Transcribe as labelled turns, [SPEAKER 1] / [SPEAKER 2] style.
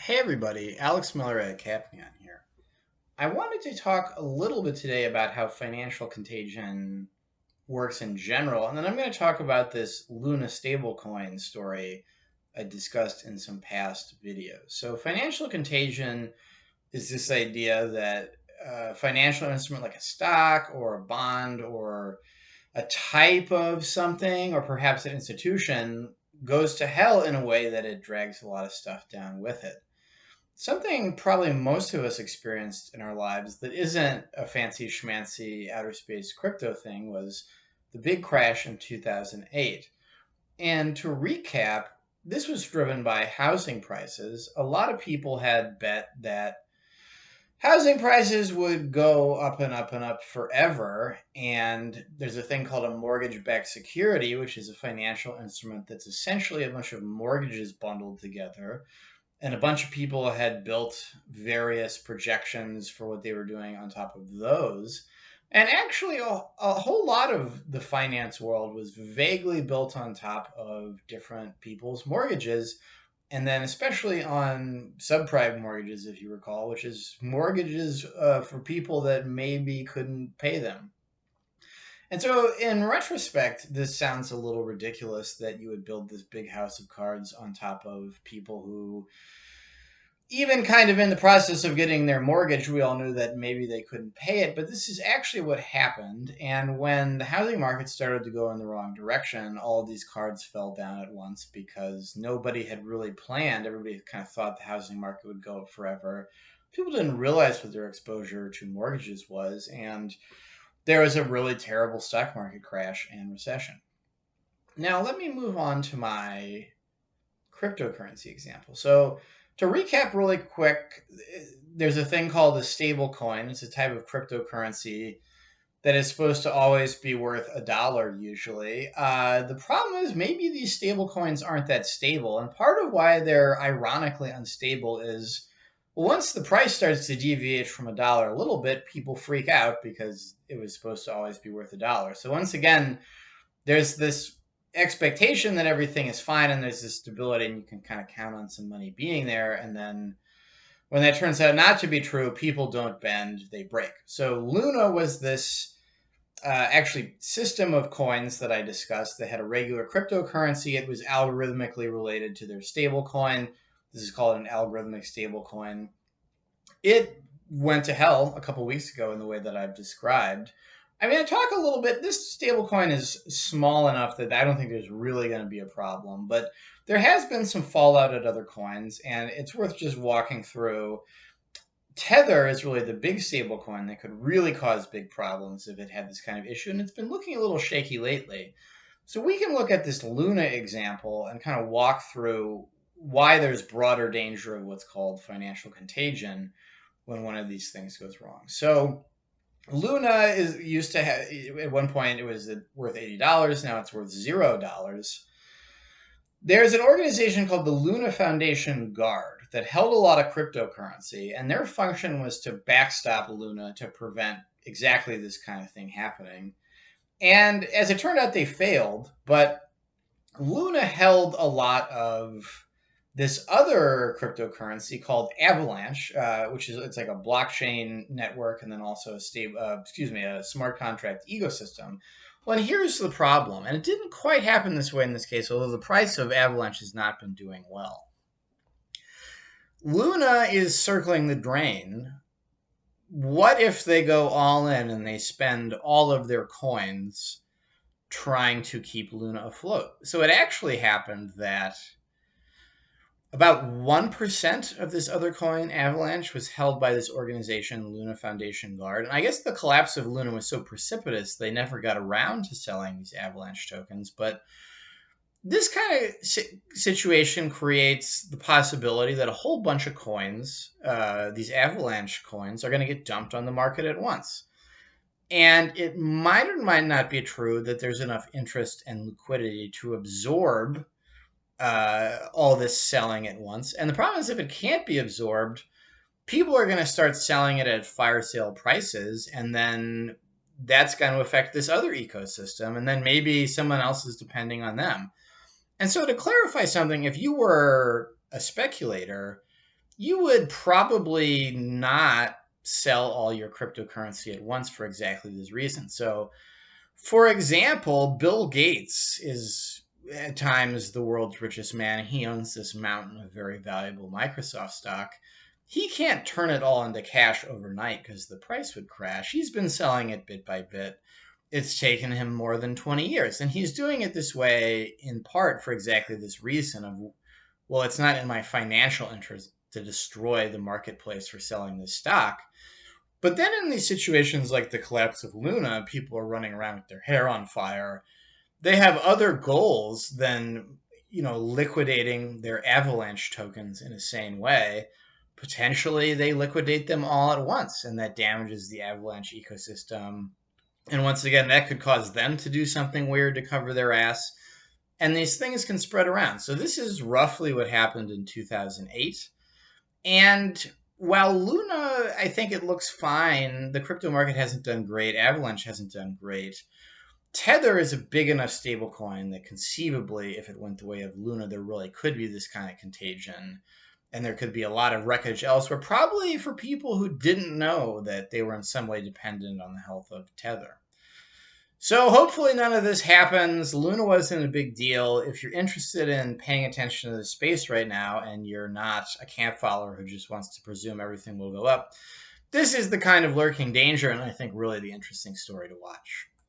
[SPEAKER 1] Hey everybody, Alex Miller at Capnion here. I wanted to talk a little bit today about how financial contagion works in general, and then I'm going to talk about this Luna stablecoin story I discussed in some past videos. So, financial contagion is this idea that a financial instrument like a stock or a bond or a type of something or perhaps an institution goes to hell in a way that it drags a lot of stuff down with it. Something probably most of us experienced in our lives that isn't a fancy schmancy outer space crypto thing was the big crash in 2008. And to recap, this was driven by housing prices. A lot of people had bet that housing prices would go up and up and up forever. And there's a thing called a mortgage backed security, which is a financial instrument that's essentially a bunch of mortgages bundled together, and a bunch of people had built various projections for what they were doing on top of those. And actually, a whole lot of the finance world was vaguely built on top of different people's mortgages. And then, especially on subprime mortgages, if you recall, which is mortgages for people that maybe couldn't pay them. And so, in retrospect, this sounds a little ridiculous that you would build this big house of cards on top of people who, even kind of in the process of getting their mortgage, we all knew that maybe they couldn't pay it. But this is actually what happened. And when the housing market started to go in the wrong direction, all of these cards fell down at once because nobody had really planned. Everybody kind of thought the housing market would go up forever. People didn't realize what their exposure to mortgages was. And there was a really terrible stock market crash and recession. Now, let me move on to my cryptocurrency example. So, to recap really quick, there's a thing called a stable coin. It's a type of cryptocurrency that is supposed to always be worth $1 usually. The problem is maybe these stable coins aren't that stable. And part of why they're ironically unstable is, well, once the price starts to deviate from $1 a little bit, people freak out because it was supposed to always be worth $1. So once again, there's this expectation that everything is fine and there's this stability and you can kind of count on some money being there. And then when that turns out not to be true, people don't bend, they break. So Luna was this actually system of coins that I discussed that had a regular cryptocurrency. It was algorithmically related to their stable coin. This is called an algorithmic stable coin. It went to hell a couple weeks ago in the way that I've described. I mean, I talk a little bit. This stablecoin is small enough that I don't think there's really going to be a problem, but there has been some fallout at other coins, and it's worth just walking through. Tether is really the big stablecoin that could really cause big problems if it had this kind of issue, and it's been looking a little shaky lately. So we can look at this Luna example and kind of walk through why there's broader danger of what's called financial contagion when one of these things goes wrong. So Luna is used to have, at one point it was worth $80. Now it's worth $0. There's an organization called the Luna Foundation Guard that held a lot of cryptocurrency, and their function was to backstop Luna to prevent exactly this kind of thing happening. And as it turned out, they failed, but Luna held a lot of this other cryptocurrency called Avalanche, which is it's like a blockchain network, and then also a smart contract ecosystem. Well, and here's the problem, and it didn't quite happen this way in this case, although the price of Avalanche has not been doing well. Luna is circling the drain. What if they go all in and they spend all of their coins trying to keep Luna afloat? So it actually happened that about 1% of this other coin, Avalanche, was held by this organization, Luna Foundation Guard. And I guess the collapse of Luna was so precipitous, they never got around to selling these Avalanche tokens. But this kind of situation creates the possibility that a whole bunch of coins, these Avalanche coins, are going to get dumped on the market at once. And it might or might not be true that there's enough interest and liquidity to absorb all this selling at once. And the problem is, if it can't be absorbed, people are going to start selling it at fire sale prices, and then that's going to affect this other ecosystem, and then maybe someone else is depending on them. And so, to clarify something, if you were a speculator, you would probably not sell all your cryptocurrency at once for exactly this reason. So, for example, Bill Gates is at times the world's richest man. He owns this mountain of very valuable Microsoft stock. He can't turn it all into cash overnight because the price would crash. He's been selling it bit by bit. It's taken him more than 20 years. And he's doing it this way in part for exactly this reason of, well, it's not in my financial interest to destroy the marketplace for selling this stock. But then in these situations like the collapse of Luna, people are running around with their hair on fire. They have other goals than, liquidating their avalanche tokens in a sane way. Potentially they liquidate them all at once, and that damages the avalanche ecosystem. And once again, that could cause them to do something weird to cover their ass. And these things can spread around. So this is roughly what happened in 2008. And while Luna, I think it looks fine, the crypto market hasn't done great. Avalanche hasn't done great. Tether is a big enough stablecoin that conceivably, if it went the way of Luna, there really could be this kind of contagion. And there could be a lot of wreckage elsewhere, probably for people who didn't know that they were in some way dependent on the health of Tether. So hopefully none of this happens. Luna wasn't a big deal. If you're interested in paying attention to the space right now and you're not a camp follower who just wants to presume everything will go up, this is the kind of lurking danger and I think really the interesting story to watch.